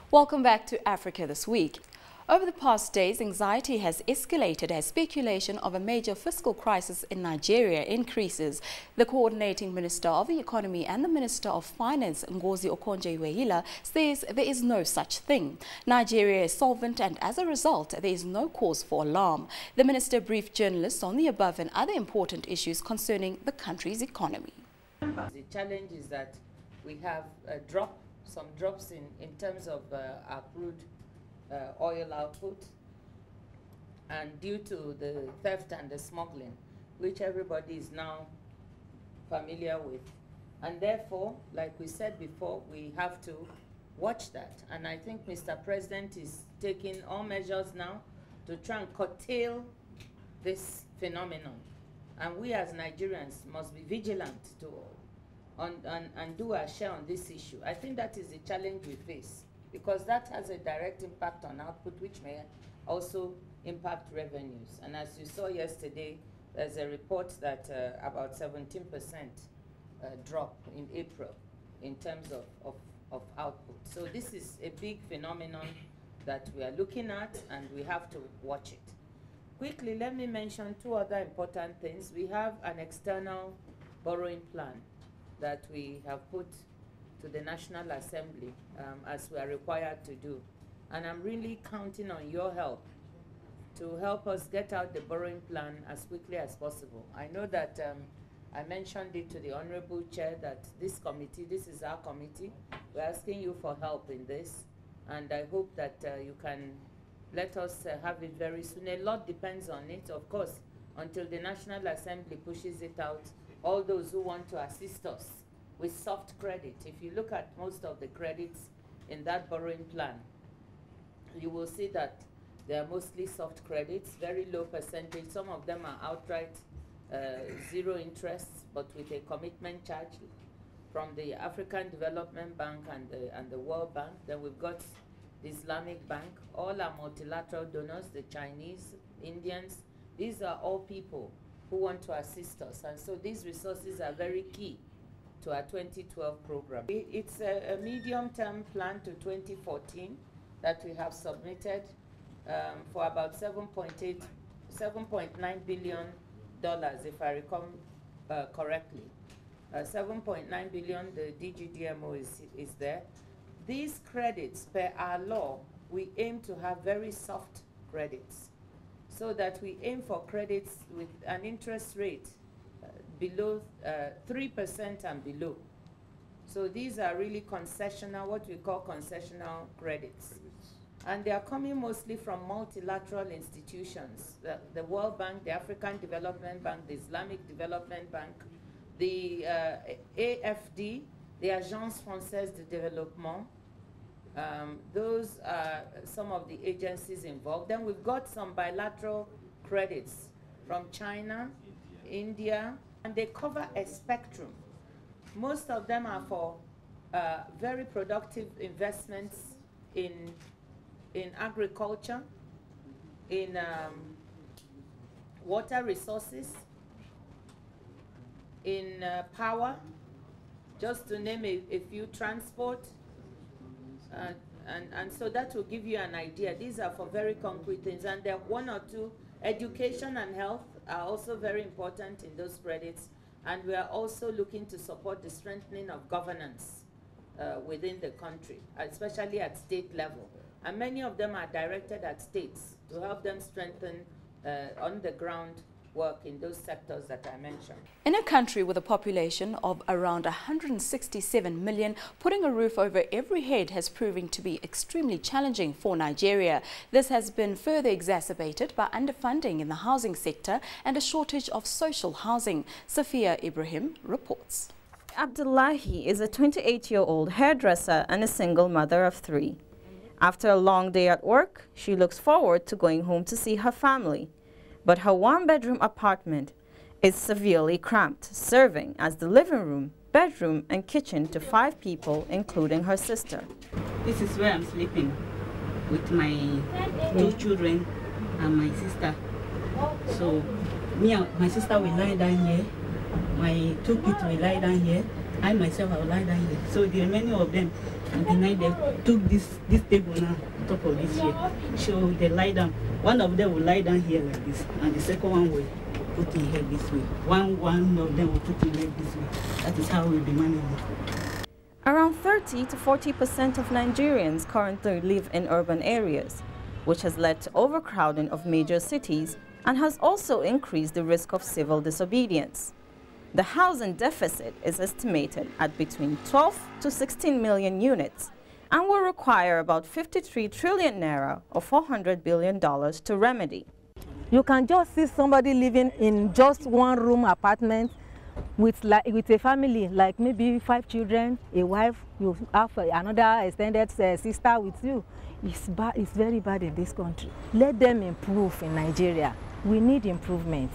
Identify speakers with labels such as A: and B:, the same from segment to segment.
A: Welcome back to Africa This Week. Over the past days, anxiety has escalated as speculation of a major fiscal crisis in Nigeria increases. The coordinating Minister of the Economy and the Minister of Finance, Ngozi Okonjo-Iweala, says there is no such thing. Nigeria is solvent and as a result, there is no cause for alarm. The minister briefed journalists on the above and other important issues concerning the country's economy.
B: The challenge is that we have some drops in terms of our crude oil output, and due to the theft and the smuggling, which everybody is now familiar with. And therefore, like we said before, we have to watch that. And I think Mr. President is taking all measures now to try and curtail this phenomenon. And we as Nigerians must be vigilant and do our share on this issue. I think that is the challenge we face, because that has a direct impact on output, which may also impact revenues. And as you saw yesterday, there's a report that about 17% drop in April in terms of output. So this is a big phenomenon that we are looking at, and we have to watch it. Quickly, let me mention two other important things. We have an external borrowing plan that we have put to the National Assembly as we are required to do. And I'm really counting on your help to help us get out the borrowing plan as quickly as possible. I know that I mentioned it to the Honorable Chair that this committee, this is our committee, we're asking you for help in this, and I hope that you can let us have it very soon. A lot depends on it, of course, until the National Assembly pushes it out. All those who want to assist us with soft credit. If you look at most of the credits in that borrowing plan, you will see that they are mostly soft credits, very low percentage. Some of them are outright zero interest, but with a commitment charge from the African Development Bank and the World Bank. Then we've got the Islamic Bank. All our multilateral donors, the Chinese, Indians, these are all people who want to assist us. And so these resources are very key to our 2012 program. It's a medium-term plan to 2014 that we have submitted for about $7.9 billion, if I recall correctly. 7.9 billion, the DGDMO is there. These credits, per our law, we aim to have very soft credits, so that we aim for credits with an interest rate below 3% and below. So these are really concessional, what we call concessional credits. And they are coming mostly from multilateral institutions, the World Bank, the African Development Bank, the Islamic Development Bank, the AFD, the Agence Française de Développement. Those are some of the agencies involved. Then we've got some bilateral credits from China, India, and they cover a spectrum. Most of them are for very productive investments in agriculture, in water resources, in power, just to name a few, transport. And so that will give you an idea. These are for very concrete things. And there are one or two, education and health are also very important in those credits. And we are also looking to support the strengthening of governance within the country, especially at state level. And many of them are directed at states to help them strengthen on-the-ground work in those sectors that I mentioned.
A: In a country with a population of around 167 million, putting a roof over every head has proven to be extremely challenging for Nigeria. This has been further exacerbated by underfunding in the housing sector and a shortage of social housing. Safia Ibrahim reports.
C: Abdullahi is a 28-year-old hairdresser and a single mother of 3. After a long day at work, she looks forward to going home to see her family. But her one-bedroom apartment is severely cramped, serving as the living room, bedroom, and kitchen to 5 people, including her sister.
D: This is where I'm sleeping with my 2 children and my sister. So me and my sister will lie down here, my 2 kids will lie down here, I myself will lie down here. So the remaining of them And the night they took this table now on top of this here. So they lie down. One of them will lie down here like this, and the second one will put in here this way. One of them will put in here this way. That is how we'll be managing.
C: Around 30 to 40% of Nigerians currently live in urban areas, which has led to overcrowding of major cities and has also increased the risk of civil disobedience. The housing deficit is estimated at between 12 to 16 million units and will require about 53 trillion naira or $400 billion to remedy.
E: You can just see somebody living in just one room apartment with a family, like maybe 5 children, a wife, you have another extended sister with you. It's very bad in this country. Let them improve in Nigeria. We need improvement.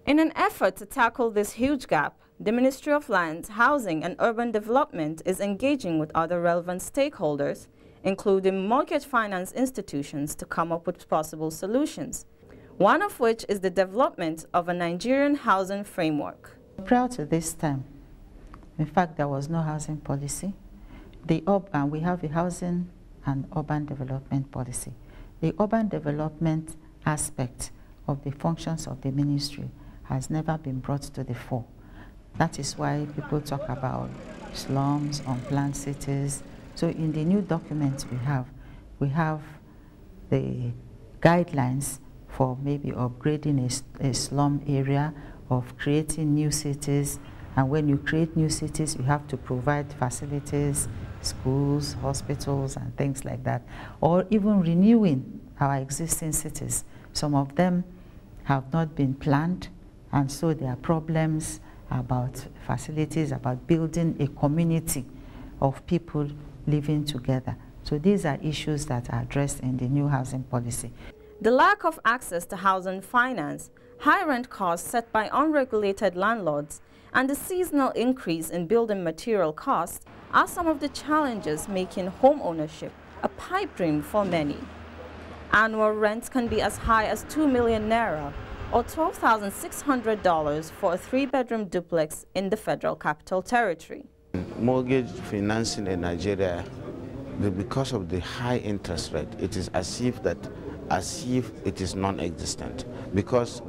C: In an effort to tackle this huge gap, the Ministry of Lands, Housing and Urban Development is engaging with other relevant stakeholders, including mortgage finance institutions, to come up with possible solutions, one of which is the development of a Nigerian housing framework.
F: Prior to this time, in fact, there was no housing policy. We have a housing and urban development policy. The urban development aspect of the functions of the ministry has never been brought to the fore. That is why people talk about slums, unplanned cities. So in the new document we have the guidelines for maybe upgrading a slum area, of creating new cities. And when you create new cities, you have to provide facilities, schools, hospitals, and things like that. Or even renewing our existing cities. Some of them have not been planned, and so there are problems about facilities, about building a community of people living together. So these are issues that are addressed in the new housing policy.
C: The lack of access to housing finance, high rent costs set by unregulated landlords, and the seasonal increase in building material costs are some of the challenges making home ownership a pipe dream for many. Annual rents can be as high as 2 million naira or $12,600 for a 3-bedroom duplex in the Federal Capital Territory.
G: Mortgage financing in Nigeria, because of the high interest rate, it is as if it is non-existent, because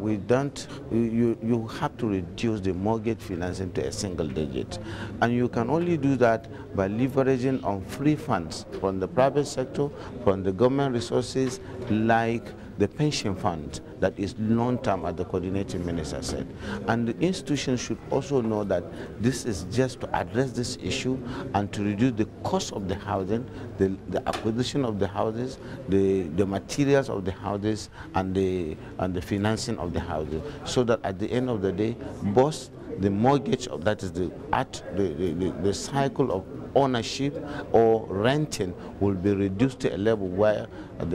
G: you have to reduce the mortgage financing to a single digit, and you can only do that by leveraging on free funds from the private sector, from the government resources, like the pension fund that is long-term, as the coordinating minister said. And the institutions should also know that this is just to address this issue and to reduce the cost of the housing, the acquisition of the houses, the materials of the houses, and the financing of the houses, so that at the end of the day, both the mortgage, that is the cycle of ownership or renting, will be reduced to a level where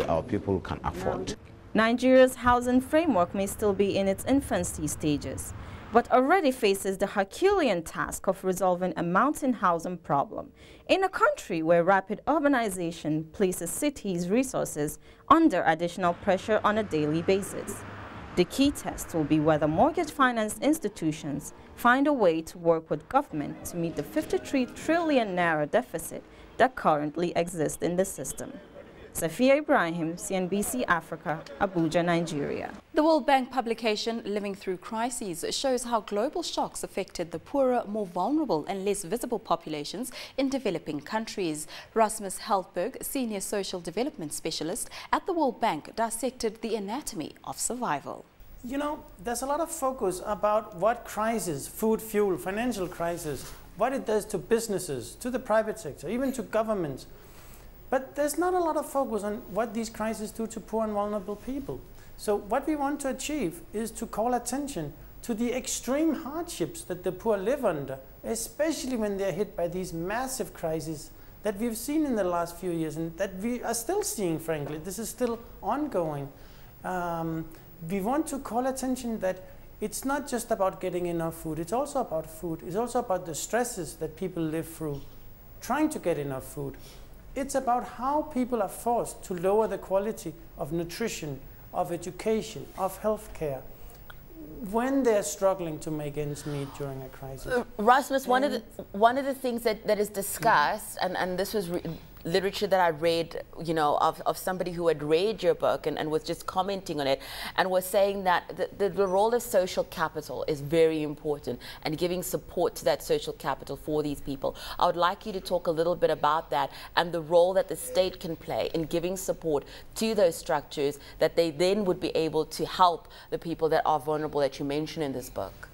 G: our people can afford.
C: Nigeria's housing framework may still be in its infancy stages, but already faces the Herculean task of resolving a mounting housing problem in a country where rapid urbanization places cities' resources under additional pressure on a daily basis. The key test will be whether mortgage finance institutions find a way to work with government to meet the 53 trillion naira deficit that currently exists in the system. Safia Ibrahim, CNBC Africa, Abuja, Nigeria.
A: The World Bank publication Living Through Crises shows how global shocks affected the poorer, more vulnerable and less visible populations in developing countries. Rasmus Heltberg, Senior Social Development Specialist at the World Bank, dissected the anatomy of survival.
H: You know, there's a lot of focus about what crisis, food, fuel, financial crisis, what it does to businesses, to the private sector, even to governments. But there's not a lot of focus on what these crises do to poor and vulnerable people. So what we want to achieve is to call attention to the extreme hardships that the poor live under, especially when they're hit by these massive crises that we've seen in the last few years and that we are still seeing, frankly. This is still ongoing. We want to call attention that it's not just about getting enough food, it's also about food. It's also about the stresses that people live through trying to get enough food. It's about how people are forced to lower the quality of nutrition, of education, of healthcare. when they're struggling to make ends meet during a crisis.
I: Rasmus, one of the things that is discussed, and this was literature that I read, you know, of somebody who had read your book and was just commenting on it, and was saying that the role of social capital is very important and giving support to that social capital for these people. I would like you to talk a little bit about that and the role that the state can play in giving support to those structures that they then would be able to help the people that are vulnerable that you mention in this book.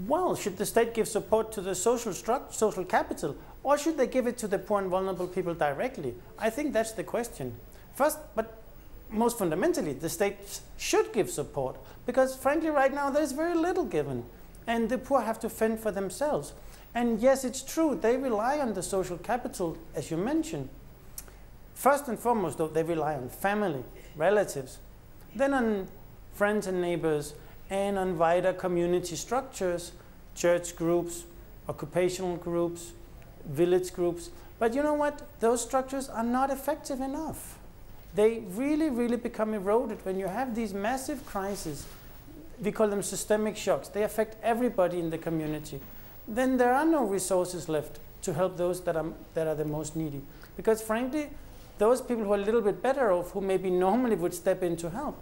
H: Well, should the state give support to the social capital, or should they give it to the poor and vulnerable people directly? I think that's the question. First, but most fundamentally, the state should give support, because frankly right now there's very little given, and the poor have to fend for themselves. And yes, it's true, they rely on the social capital, as you mentioned. First and foremost, though, they rely on family, relatives, then on friends and neighbors, and on wider community structures, church groups, occupational groups, village groups. But you know what? Those structures are not effective enough. They really, really become eroded when you have these massive crises. We call them systemic shocks. They affect everybody in the community. Then there are no resources left to help those that are the most needy. Because frankly, those people who are a little bit better off, who maybe normally would step in to help,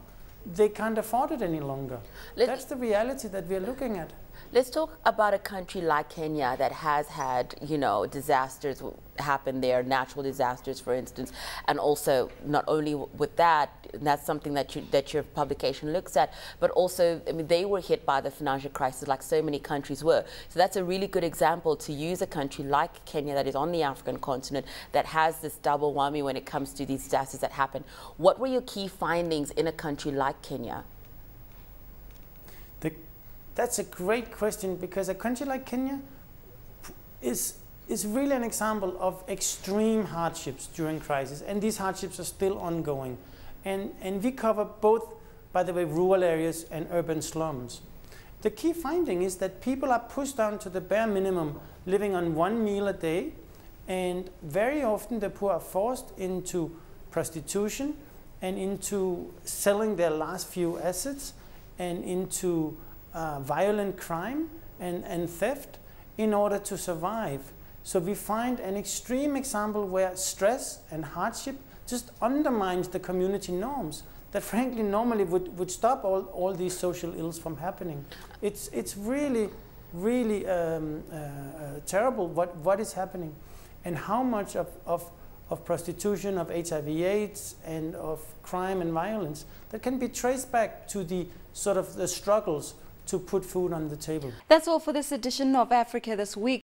H: they can't afford it any longer. That's the reality that we're looking at.
I: Let's talk about a country like Kenya that has had, you know, disasters happen there, natural disasters, for instance, and also not only with that, and that's something that your publication looks at, but also, I mean, they were hit by the financial crisis like so many countries were. So that's a really good example to use a country like Kenya that is on the African continent that has this double whammy when it comes to these disasters that happen. What were your key findings in a country like Kenya?
H: That's a great question, because a country like Kenya is really an example of extreme hardships during crisis, and these hardships are still ongoing. And we cover both, by the way, rural areas and urban slums. The key finding is that people are pushed down to the bare minimum, living on one meal a day, and very often the poor are forced into prostitution and into selling their last few assets and into violent crime and theft in order to survive. So we find an extreme example where stress and hardship just undermines the community norms that frankly normally would stop all these social ills from happening. It's really, really terrible what is happening, and how much of prostitution, of HIV/AIDS, and of crime and violence that can be traced back to the sort of the struggles to put food on the table.
A: That's all for this edition of Africa This Week.